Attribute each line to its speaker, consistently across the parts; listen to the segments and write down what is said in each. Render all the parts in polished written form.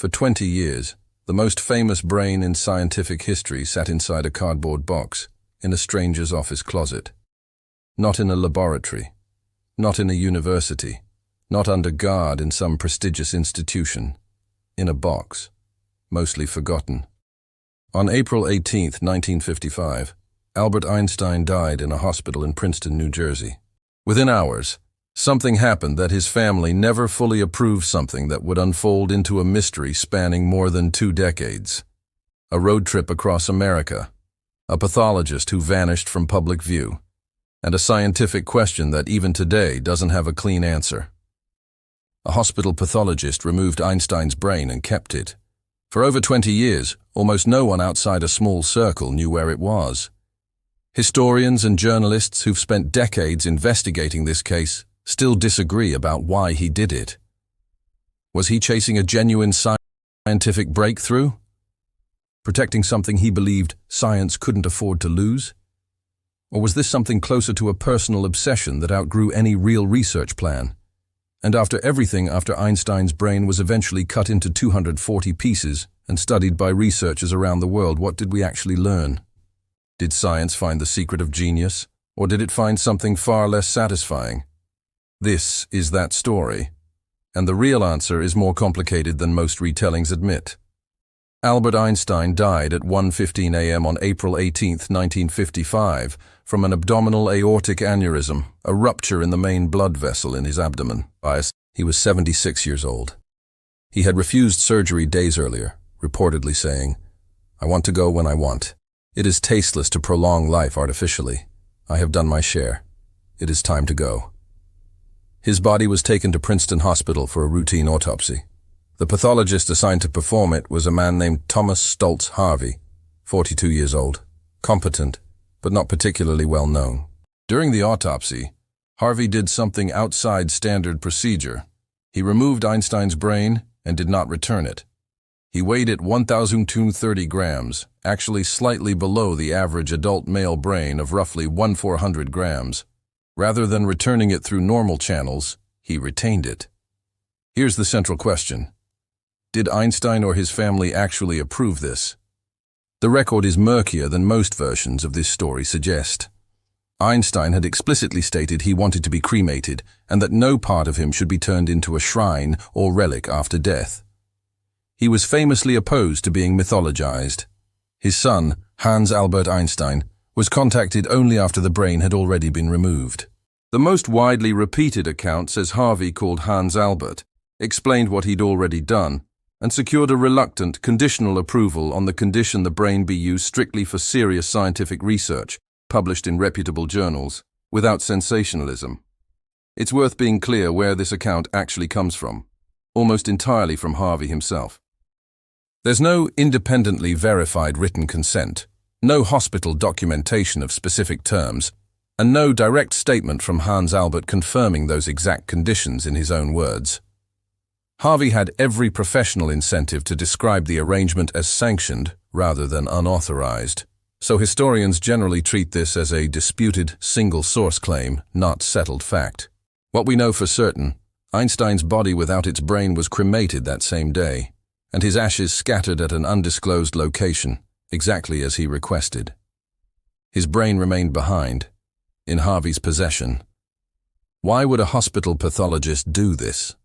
Speaker 1: For 20 years, the most famous brain in scientific history sat inside a cardboard box in a stranger's office closet. Not in a laboratory, not in a university, not under guard in some prestigious institution. In a box, mostly forgotten. On April 18, 1955, Albert Einstein died in a hospital in Princeton, New Jersey. Within hours, something happened that his family never fully approved, something that would unfold into a mystery spanning more than 2 decades. A road trip across America, a pathologist who vanished from public view, and a scientific question that even today doesn't have a clean answer. A hospital pathologist removed Einstein's brain and kept it. For over 20 years, almost no one outside a small circle knew where it was. Historians and journalists who've spent decades investigating this case still disagree about why he did it. Was he chasing a genuine scientific breakthrough? Protecting something he believed science couldn't afford to lose? Or was this something closer to a personal obsession that outgrew any real research plan? And after Einstein's brain was eventually cut into 240 pieces and studied by researchers around the world, what did we actually learn? Did science find the secret of genius, or did it find something far less satisfying? This is that story, and the real answer is more complicated than most retellings admit. Albert Einstein died at 1:15 a.m. on April 18, 1955, from an abdominal aortic aneurysm, a rupture in the main blood vessel in his abdomen. He was 76 years old. He had refused surgery days earlier, reportedly saying, "I want to go when I want. It is tasteless to prolong life artificially. I have done my share. It is time to go." His body was taken to Princeton Hospital for a routine autopsy. The pathologist assigned to perform it was a man named Thomas Harvey, 42 years old, competent, but not particularly well known. During the autopsy, Harvey did something outside standard procedure. He removed Einstein's brain and did not return it. He weighed it 1,230 grams, actually slightly below the average adult male brain of roughly 1,400 grams. Rather than returning it through normal channels, he retained it. Here's the central question. Did Einstein or his family actually approve this? The record is murkier than most versions of this story suggest. Einstein had explicitly stated he wanted to be cremated and that no part of him should be turned into a shrine or relic after death. He was famously opposed to being mythologized. His son, Hans Albert Einstein, was contacted only after the brain had already been removed. The most widely repeated account says Harvey called Hans Albert, explained what he'd already done, and secured a reluctant, conditional approval on the condition the brain be used strictly for serious scientific research, published in reputable journals, without sensationalism. It's worth being clear where this account actually comes from, almost entirely from Harvey himself. There's no independently verified written consent, no hospital documentation of specific terms, and no direct statement from Hans Albert confirming those exact conditions in his own words. Harvey had every professional incentive to describe the arrangement as sanctioned rather than unauthorized, so historians generally treat this as a disputed single-source claim, not settled fact. What we know for certain, Einstein's body without its brain was cremated that same day, and his ashes scattered at an undisclosed location, exactly as he requested. His brain remained behind, in Harvey's possession. Why would a hospital pathologist do this?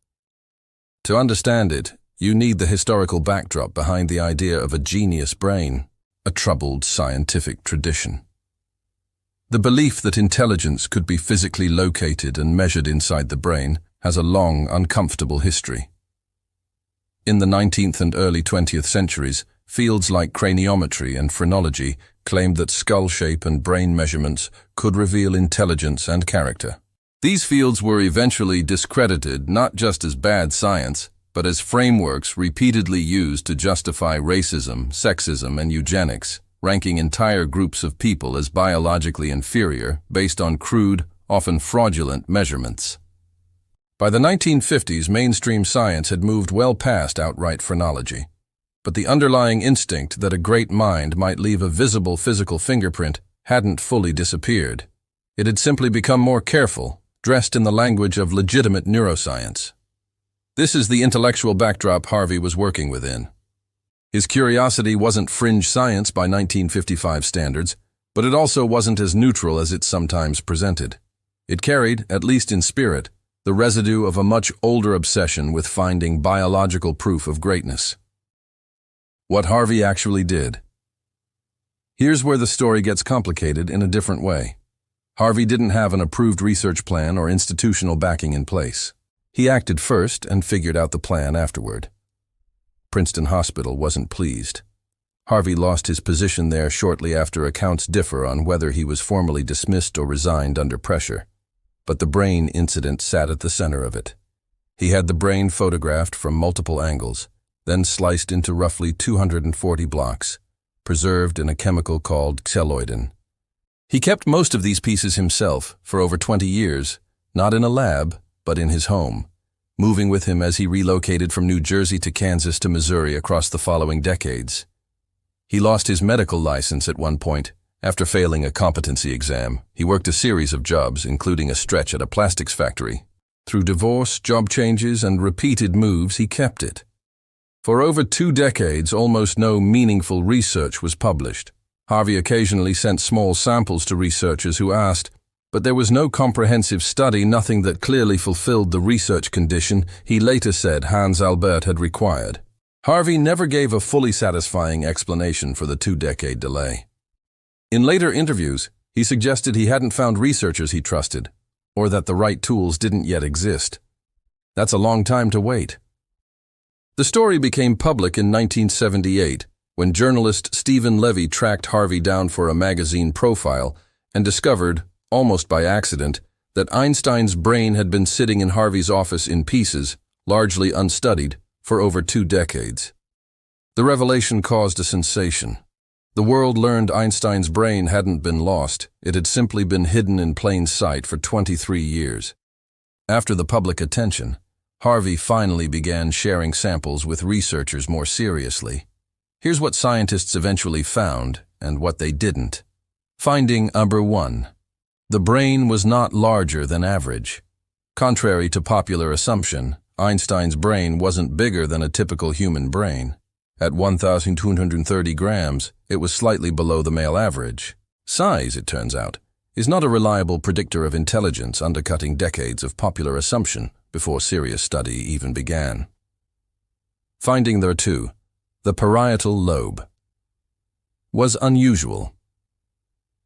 Speaker 1: To understand it, you need the historical backdrop behind the idea of a genius brain, a troubled scientific tradition. The belief that intelligence could be physically located and measured inside the brain has a long, uncomfortable history. In the 19th and early 20th centuries, fields like craniometry and phrenology claimed that skull shape and brain measurements could reveal intelligence and character. These fields were eventually discredited not just as bad science, but as frameworks repeatedly used to justify racism, sexism, and eugenics, ranking entire groups of people as biologically inferior based on crude, often fraudulent measurements. By the 1950s, mainstream science had moved well past outright phrenology. But the underlying instinct that a great mind might leave a visible physical fingerprint hadn't fully disappeared. It had simply become more careful, dressed in the language of legitimate neuroscience. This is the intellectual backdrop Harvey was working within. His curiosity wasn't fringe science by 1955 standards, but it also wasn't as neutral as it's sometimes presented. It carried, at least in spirit, the residue of a much older obsession with finding biological proof of greatness. What Harvey actually did. Here's where the story gets complicated in a different way. Harvey didn't have an approved research plan or institutional backing in place. He acted first and figured out the plan afterward. Princeton Hospital wasn't pleased. Harvey lost his position there shortly after accounts differ on whether he was formally dismissed or resigned under pressure. But the brain incident sat at the center of it. He had the brain photographed from multiple angles, then sliced into roughly 240 blocks, preserved in a chemical called celloidin. He kept most of these pieces himself for over 20 years, not in a lab, but in his home, moving with him as he relocated from New Jersey to Kansas to Missouri across the following decades. He lost his medical license at one point. After failing a competency exam, he worked a series of jobs, including a stretch at a plastics factory. Through divorce, job changes, and repeated moves, he kept it. For over 2 decades, almost no meaningful research was published. Harvey occasionally sent small samples to researchers who asked, but there was no comprehensive study, nothing that clearly fulfilled the research condition he later said Hans Albert had required. Harvey never gave a fully satisfying explanation for the 2-decade delay. In later interviews, he suggested he hadn't found researchers he trusted, or that the right tools didn't yet exist. That's a long time to wait. The story became public in 1978, when journalist Stephen Levy tracked Harvey down for a magazine profile and discovered, almost by accident, that Einstein's brain had been sitting in Harvey's office in pieces, largely unstudied, for over 2 decades. The revelation caused a sensation. The world learned Einstein's brain hadn't been lost, it had simply been hidden in plain sight for 23 years. After the public attention, Harvey finally began sharing samples with researchers more seriously. Here's what scientists eventually found, and what they didn't. Finding number 1. The brain was not larger than average. Contrary to popular assumption, Einstein's brain wasn't bigger than a typical human brain. At 1,230 grams, it was slightly below the male average. Size, it turns out, is not a reliable predictor of intelligence, undercutting decades of popular assumption before serious study even began. Finding number 2. The parietal lobe was unusual.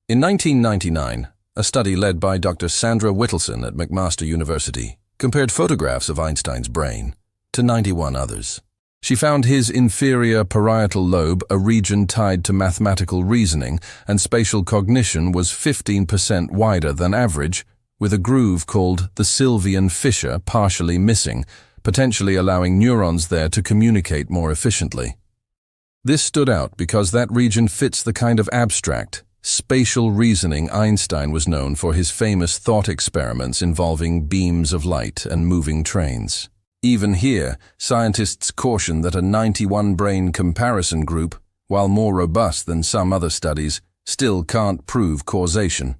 Speaker 1: In 1999, a study led by Dr. Sandra Whittleson at McMaster University compared photographs of Einstein's brain to 91 others. She found his inferior parietal lobe, a region tied to mathematical reasoning and spatial cognition, was 15% wider than average, with a groove called the Sylvian fissure partially missing, potentially allowing neurons there to communicate more efficiently. This stood out because that region fits the kind of abstract, spatial reasoning Einstein was known for his famous thought experiments involving beams of light and moving trains. Even here, scientists caution that a 91-brain comparison group, while more robust than some other studies, still can't prove causation.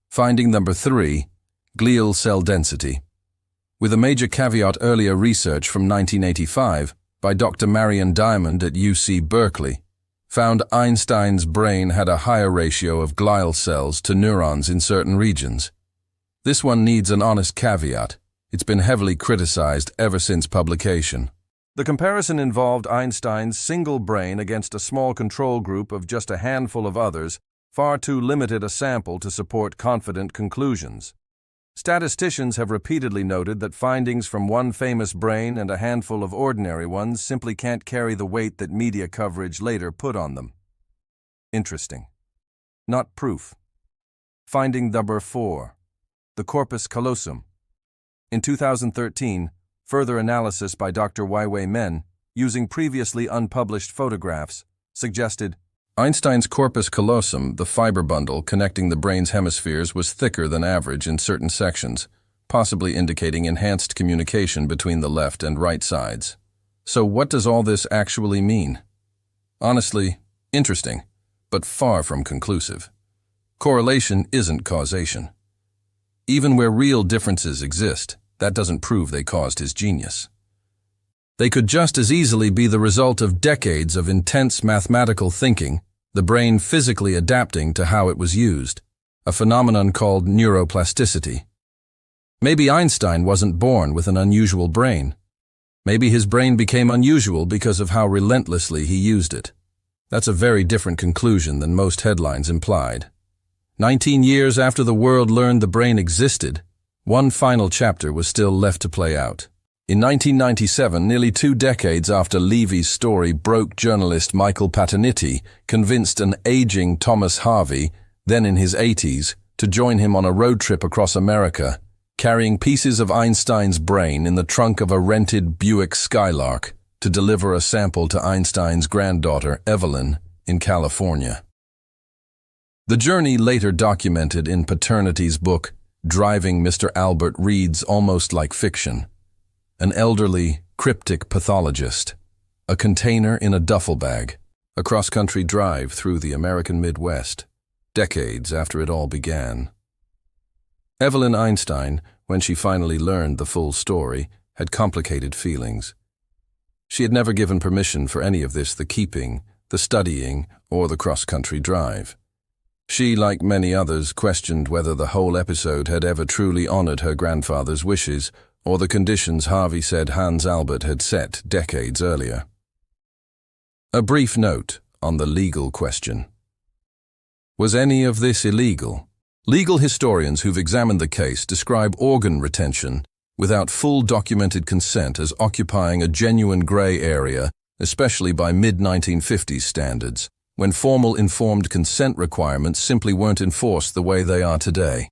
Speaker 1: Finding number 3, glial cell density. With a major caveat, earlier research from 1985 by Dr. Marion Diamond at UC Berkeley found Einstein's brain had a higher ratio of glial cells to neurons in certain regions. This one needs an honest caveat. It's been heavily criticized ever since publication. The comparison involved Einstein's single brain against a small control group of just a handful of others, far too limited a sample to support confident conclusions. Statisticians have repeatedly noted that findings from one famous brain and a handful of ordinary ones simply can't carry the weight that media coverage later put on them. Interesting. Not proof. Finding number 4. The corpus callosum. In 2013, further analysis by Dr. Wei Men, using previously unpublished photographs, suggested Einstein's corpus callosum, the fiber bundle connecting the brain's hemispheres, was thicker than average in certain sections, possibly indicating enhanced communication between the left and right sides. So what does all this actually mean? Honestly, interesting, but far from conclusive. Correlation isn't causation. Even where real differences exist, that doesn't prove they caused his genius. They could just as easily be the result of decades of intense mathematical thinking, the brain physically adapting to how it was used, a phenomenon called neuroplasticity. Maybe Einstein wasn't born with an unusual brain. Maybe his brain became unusual because of how relentlessly he used it. That's a very different conclusion than most headlines implied. 19 years after the world learned the brain existed, one final chapter was still left to play out. In 1997, nearly 2 decades after Levy's story broke, journalist Michael Paterniti convinced an aging Thomas Harvey, then in his 80s, to join him on a road trip across America, carrying pieces of Einstein's brain in the trunk of a rented Buick Skylark to deliver a sample to Einstein's granddaughter, Evelyn, in California. The journey, later documented in Paterniti's book, Driving Mr. Albert, reads almost like fiction. An elderly, cryptic pathologist, a container in a duffel bag, a cross-country drive through the American Midwest, decades after it all began. Evelyn Einstein, when she finally learned the full story, had complicated feelings. She had never given permission for any of this, the keeping, the studying, or the cross-country drive. She, like many others, questioned whether the whole episode had ever truly honored her grandfather's wishes, or the conditions Harvey said Hans Albert had set decades earlier. A brief note on the legal question. Was any of this illegal? Legal historians who've examined the case describe organ retention without full documented consent as occupying a genuine gray area, especially by mid-1950s standards, when formal informed consent requirements simply weren't enforced the way they are today.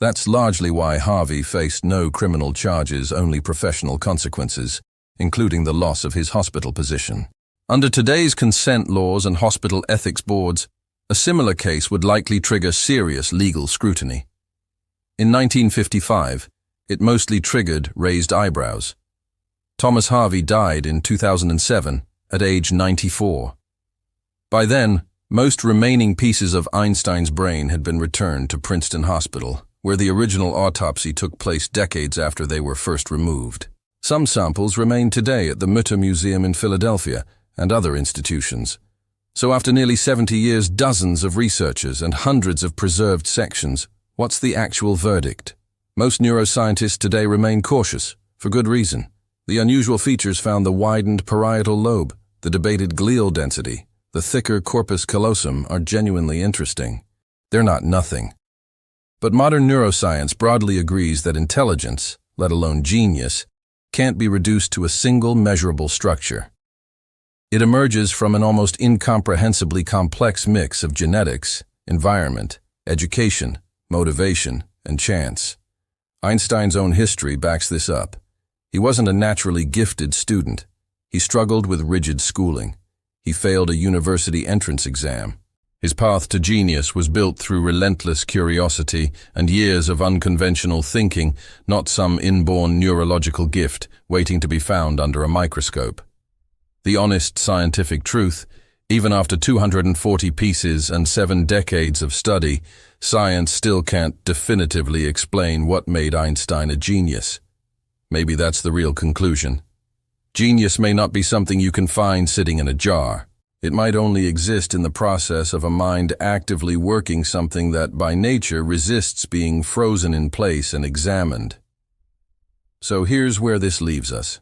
Speaker 1: That's largely why Harvey faced no criminal charges, only professional consequences, including the loss of his hospital position. Under today's consent laws and hospital ethics boards, a similar case would likely trigger serious legal scrutiny. In 1955, it mostly triggered raised eyebrows. Thomas Harvey died in 2007 at age 94. By then, most remaining pieces of Einstein's brain had been returned to Princeton Hospital, where the original autopsy took place decades after they were first removed. Some samples remain today at the Mutter Museum in Philadelphia and other institutions. So after nearly 70 years, dozens of researchers and hundreds of preserved sections, what's the actual verdict? Most neuroscientists today remain cautious, for good reason. The unusual features found, the widened parietal lobe, the debated glial density, the thicker corpus callosum, are genuinely interesting. They're not nothing. But modern neuroscience broadly agrees that intelligence, let alone genius, can't be reduced to a single measurable structure. It emerges from an almost incomprehensibly complex mix of genetics, environment, education, motivation, and chance. Einstein's own history backs this up. He wasn't a naturally gifted student. He struggled with rigid schooling. He failed a university entrance exam. His path to genius was built through relentless curiosity and years of unconventional thinking, not some inborn neurological gift waiting to be found under a microscope. The honest scientific truth, even after 240 pieces and 7 decades of study, science still can't definitively explain what made Einstein a genius. Maybe that's the real conclusion. Genius may not be something you can find sitting in a jar. It might only exist in the process of a mind actively working something that by nature resists being frozen in place and examined. So here's where this leaves us.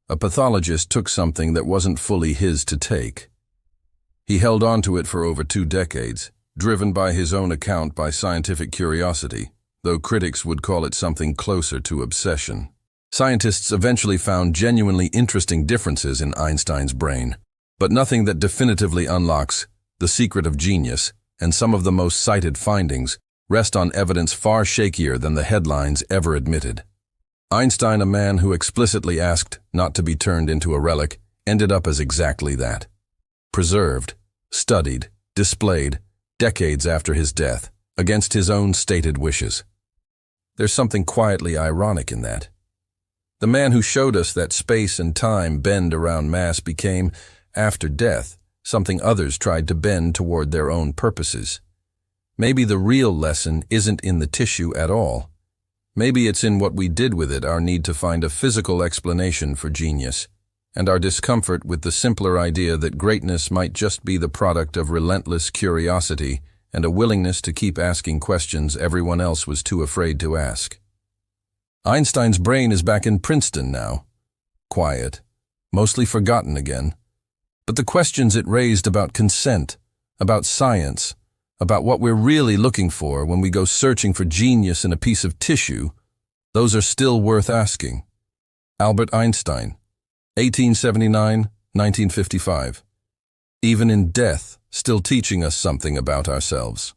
Speaker 1: A pathologist took something that wasn't fully his to take. He held on to it for over 2 decades, driven by his own account by scientific curiosity, though critics would call it something closer to obsession. Scientists eventually found genuinely interesting differences in Einstein's brain, but nothing that definitively unlocks the secret of genius, and some of the most cited findings rest on evidence far shakier than the headlines ever admitted. Einstein, a man who explicitly asked not to be turned into a relic, ended up as exactly that. Preserved, studied, displayed, decades after his death, against his own stated wishes. There's something quietly ironic in that. The man who showed us that space and time bend around mass became, after death, something others tried to bend toward their own purposes. Maybe the real lesson isn't in the tissue at all. Maybe it's in what we did with it, our need to find a physical explanation for genius, and our discomfort with the simpler idea that greatness might just be the product of relentless curiosity and a willingness to keep asking questions everyone else was too afraid to ask. Einstein's brain is back in Princeton now. Quiet, mostly forgotten again. But the questions it raised about consent, about science, about what we're really looking for when we go searching for genius in a piece of tissue, those are still worth asking. Albert Einstein, 1879–1955. Even in death, still teaching us something about ourselves.